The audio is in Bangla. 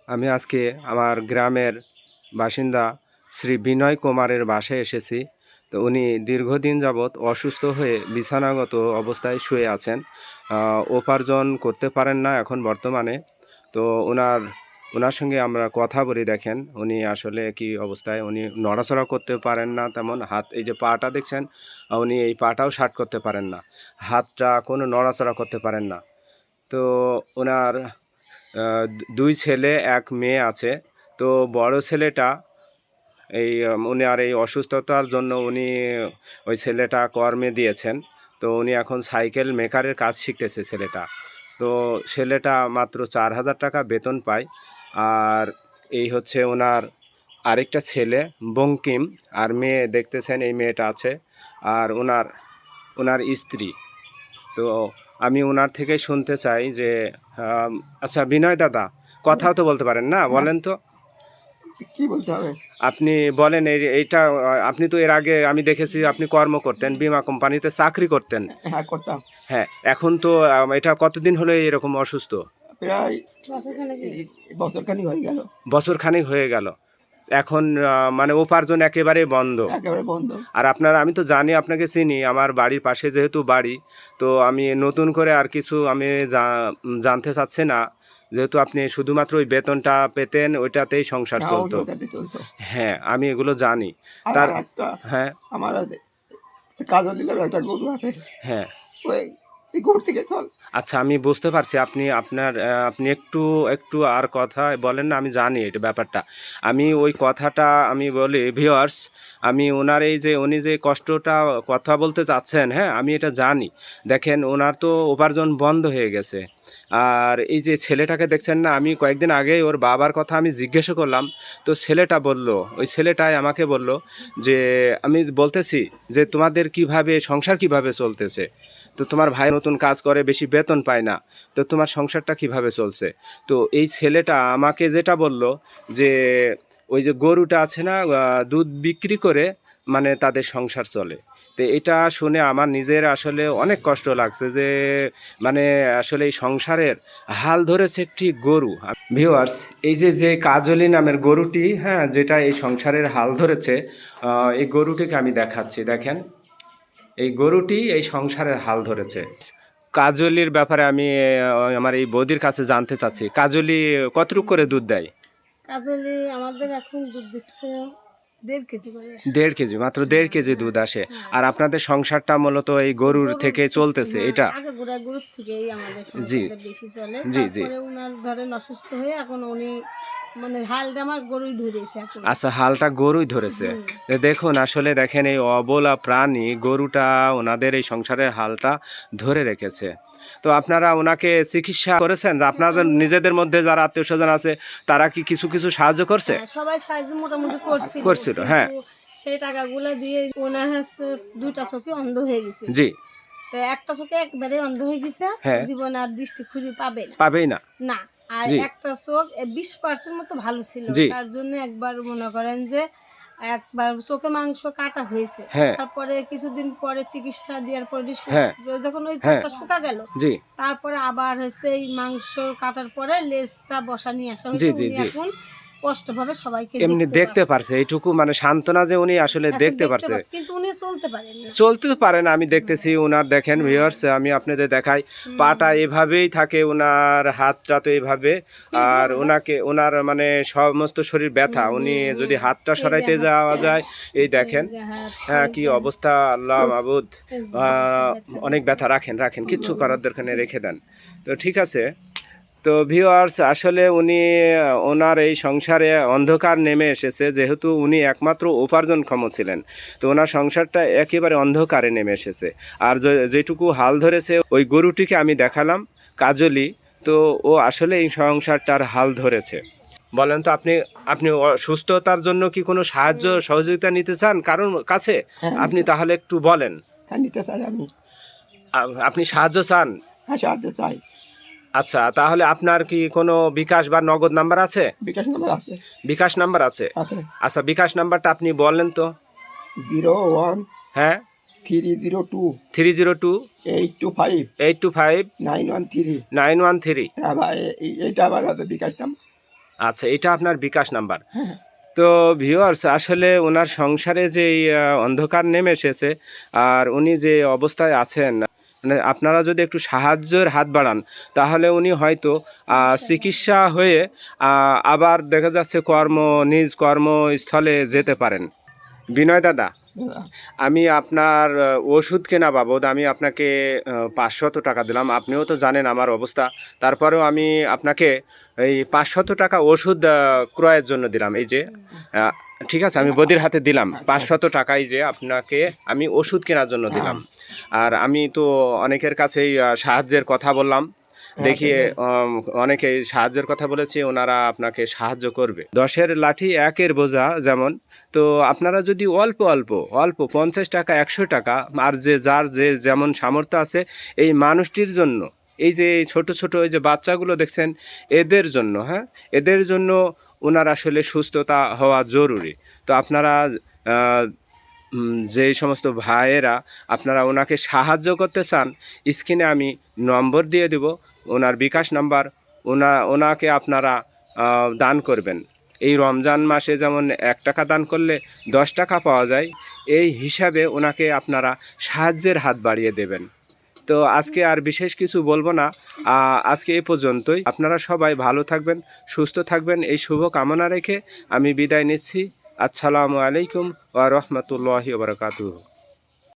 আমি আজকে আমার গ্রামের বাসিন্দা শ্রী বিনয় কুমারের বাসায় এসেছি। তো উনি দীর্ঘদিন যাবৎ অসুস্থ হয়ে বিছানাগত অবস্থায় শুয়ে আছেন। উপার্জন করতে পারেন না এখন বর্তমানে। তো ওনার সঙ্গে আমরা কথা বলি। দেখেন উনি আসলে কি অবস্থায়, উনি নড়াচড়া করতে পারেন না তেমন। হাত, এই যে পাটা দেখছেন, উনি এই পাটাও শার্ট করতে পারেন না, হাতটা কোনো নড়াচড়া করতে পারেন না। তো ওনার ২ ছেলে ১ মেয়ে আছে। তো বড় ছেলেটা উনার এই অসুস্থতার জন্য উনি ওই ছেলেটা কর্মে দিয়েছেন। তো উনি এখন সাইকেল মেকারের কাজ শিখতেছে ছেলেটা। তো ছেলেটা মাত্র ৪,০০০ টাকা বেতন পায়। আর এই হচ্ছে ওনার আরেকটা ছেলে বঙ্কিম, আর মেয়ে দেখতেছেন এই মেয়েটা আছে, আর ওনার স্ত্রী। তো আমি ওনার থেকে শুনতে চাই যে আচ্ছা বিনয় দাদা, কথাও তো বলতে পারেন না, বলেন তো কি বলতে হবে? আপনি বলেন। এইটা আপনি তো এর আগে আমি দেখেছি আপনি কর্ম করতেন, বীমা কোম্পানিতে চাকরি করতেন। হ্যাঁ, করতাম। হ্যাঁ, এখন তো এটা কতদিন হলো এরকম অসুস্থ? প্রায় বছরখানিক হয়ে গেল। বছর খানেক হয়ে গেল। এখন মানে উপার্জন একেবারে বন্ধ। একেবারে বন্ধ। আর আমি তো জানি, আপনাকে চিনি, আমার বাড়ির পাশে যেহেতু বাড়ি, তো আমি নতুন করে আর কিছু আমি জানতে চাচ্ছি না। যেহেতু আপনি শুধুমাত্র ওই বেতনটা পেতেন, ওইটাতেই সংসার হ্যাঁ, চলতো। ওটাতে চলতো। হ্যাঁ, আমি এগুলো জানি। আর তার একটা হ্যাঁ আমার কাজল দিলাম, একটা গরু আছে। হ্যাঁ ওই এই গরু থেকে চল। আচ্ছা, আমি বুঝতে পারছি। আপনি একটু একটু আর কথা বলেন না, আমি জানি এটা ব্যাপারটা। আমি ওই কথাটা আমি বলি ভিউয়ার্স, আমি ওনার এই যে উনি যে কষ্টটা কথা বলতে চাচ্ছেন, হ্যাঁ আমি এটা জানি। দেখেন ওনার তো উপার্জন বন্ধ হয়ে গেছে। আর এই যে ছেলেটাকে দেখছেন না, আমি কয়েকদিন আগেই ওর বাবার কথা আমি জিজ্ঞাসা করলাম। তো ছেলেটা বলল, ওই ছেলেটাই আমাকে বলল যে আমি বলতেছি যে তোমাদের কিভাবে সংসার কিভাবে চলতেছে। তো তোমার ভাই নতুন কাজ করে, বেশি বেতন পায় না, তো তোমার সংসারটা কিভাবে চলছে। তো এই ছেলেটা আমাকে যেটা বলল যে ওই যে গরুটা আছে না, দুধ বিক্রি করে মানে তাদের সংসার চলে। তো এটা শুনে আমার নিজের আসলে অনেক কষ্ট লাগছে যে মানে আসলে এই সংসারের হাল ধরেছে একটি গরু। ভিউয়ার্স, এই যে যে কাজলি নামের গরুটি, হ্যাঁ যেটা এই সংসারের হাল ধরেছে, এই গরুটিকে আমি দেখাচ্ছি। দেখেন এই গরুটি এই সংসারের হাল ধরেছে। কাজলির ব্যাপারে আমি আমার এই বৌদির কাছে জানতে চাচ্ছি, কাজলি কতটুকু করে দুধ দেয়? কাজলি আমাদের এখন দুধ দিচ্ছে 1.5 কেজি করে। 1.5 কেজি, মাত্র 1.5 কেজি দুধ আসে। আর আপনাদের সংসারটা মূলত এই গরুর থেকে চলতেছে এটা? আগে গরুর থেকেই আমাদের জি সংসারটা বেশি চলে। জি জি। তারপরে উনার ধরেন অসুস্থ হয়ে এখন উনি মানে হালটা আমার গরুই ধরেছে এখন। আচ্ছা, হালটা গরুই ধরেছে। দেখুন আসলে দেখেন এই অবলা প্রাণী গরুটা ওনাদের এই সংসারের হালটা ধরে রেখেছে। তো আপনারা ওনাকে চিকিৎসা করেছেন, যে আপনাদের নিজেদের মধ্যে যারা আত্মীয় স্বজন আছে তারা কি কিছু কিছু সাহায্য করছে? সবাই সাহায্য মোটামুটি করছিল, হ্যাঁ। সেই টাকাগুলো দিয়ে ওনার হচ্ছে 2টা চোখে অন্ধ হয়ে গেছে। জি। তো একটা চোখে একবারে অন্ধ হয়ে গেছে, হ্যাঁ। জীবন আর দৃষ্টি খুঁজে পাবেই না না। আর জি। একটা চোখ 20% মতো ভালো ছিল, জি। তার জন্য একবার মনে করেন যে একবার চোখে মাংস কাটা হয়েছে। হ্যাঁ। তারপরে কিছুদিন পরে চিকিৎসা দেওয়ার পরে হ্যাঁ। যখন ওই হ্যাঁ। চোখটা শুকা গেল, জি তারপরে আবার হচ্ছে এই মাংস কাটার পরে লেজটা বসা নিয়ে আসা জি হয়েছে। জি উনি জি। এখন স্পষ্টভাবে সবাইকে এমনি দেখতে পারছে, এইটুকু মানে সান্ত্বনা যে উনি আসলে এখন দেখতে পারছে। কিন্তু উনি চলতে পারেন না। চলতে তো পারে না, আমি দেখতেছি ওনার। দেখেন ভিউয়ার্স, আমি আপনাদের দেখাই, পাটা এভাবেই থাকে, ওনার হাতটা তো এইভাবে। আর ওনার মানে সমস্ত শরীর ব্যথা, উনি যদি হাতটা সরাইতে যাওয়া যায়, এই দেখেন হ্যাঁ কি অবস্থা, আল্লাহ মাবুদ। অনেক ব্যথা। রাখেন রাখেন, কিচ্ছু করার দরকার নেই, রেখে দেন। তো ঠিক আছে। তো ভিউয়ার্স, আসলে উনি ওনার এই সংসারে অন্ধকার নেমে এসেছে, যেহেতু উনি একমাত্র উপার্জনক্ষম ছিলেন। তো ওনার সংসারটা একেবারে অন্ধকারে নেমে এসেছে। আর যেটুকু হাল ধরেছে ওই গরুটিকে আমি দেখালাম, কাজলি, তো ও আসলে এই সংসারটার হাল ধরেছে। বলেন তো আপনি সুস্থতার জন্য কি কোনো সাহায্য সহযোগিতা নিতে চান কারণ কাছে? আপনি তাহলে একটু বলেন। হ্যাঁ, নিতে চাই আমি। আপনি সাহায্য চান? হ্যাঁ, সাহায্য চাই। আচ্ছা, তাহলে আপনার কি কোনো বিকাশ বা নগদ নাম্বার আছে? বিকাশ নাম্বার আছে। বিকাশ নাম্বার আছে? আচ্ছা, বিকাশ নাম্বারটা আপনি বলেন তো। 01 হ্যাঁ 302 302 825 825 913। 913। হ্যাঁ ভাই, এইটা আবার আছে বিকাশ নাম্বার। আচ্ছা, এটা আপনার বিকাশ নাম্বার। তো ভিউয়ার্স, আসলে ওনার সংসারে যে অন্ধকার নেমে এসেছে আর উনি যে অবস্থায় আছেন, মানে আপনারা যদি একটু সাহায্যের হাত বাড়ান তাহলে উনি হয়তো চিকিৎসা হয়ে আবার দেখা যাচ্ছে নিজ কর্মস্থলে যেতে পারেন। বিনয় দাদা, আমি আপনার ওষুধ কেনা বাবদ আমি আপনাকে 500 টাকা দিলাম। আপনিও তো জানেন আমার অবস্থা, তারপরেও আমি আপনাকে এই 500 টাকা ওষুধ ক্রয়ের জন্য দিলাম। এই যে ঠিক আছে, আমি বদির হাতে দিলাম 500 টাকাই যে আপনাকে আমি ওষুধ কেনার জন্য দিলাম। আর আমি তো অনেকের কাছেই সাহায্যের কথা বললাম, দেখি অনেকে সাহায্যের কথা বলেছে, ওনারা আপনাকে সাহায্য করবে। 10-এর লাঠি 1-এর বোঝা যেমন, তো আপনারা যদি অল্প অল্প 50 টাকা 100 টাকা আর যার যেমন সামর্থ্য আছে এই মানুষটির জন্য, এই যে ছোট ছোট এই যে বাচ্চাগুলো দেখছেন এদের জন্য, হ্যাঁ, এদের জন্য ওনার আসলে সুস্থতা হওয়া জরুরি। তো আপনারা যেই সমস্ত ভাইয়েরা আপনারা ওনাকে সাহায্য করতে চান, স্ক্রিনে আমি নম্বর দিয়ে দেব, ওনার বিকাশ নাম্বার, ওনাকে আপনারা দান করবেন। এই রমজান মাসে যেমন 1 টাকা দান করলে 10 টাকা পাওয়া যায়, এই হিসাবে ওনাকে আপনারা সাহায্যের হাত বাড়িয়ে দেবেন। তো আজকে আর বিশেষ কিছু বলবো না, আজকে এ পর্যন্তই। আপনারা সবাই ভালো থাকবেন, সুস্থ থাকবেন, এই শুভ কামনা রেখে আমি বিদায় নিচ্ছি। আসসালামু আলাইকুম ওয়া রাহমাতুল্লাহি ওয়া বারাকাতুহু।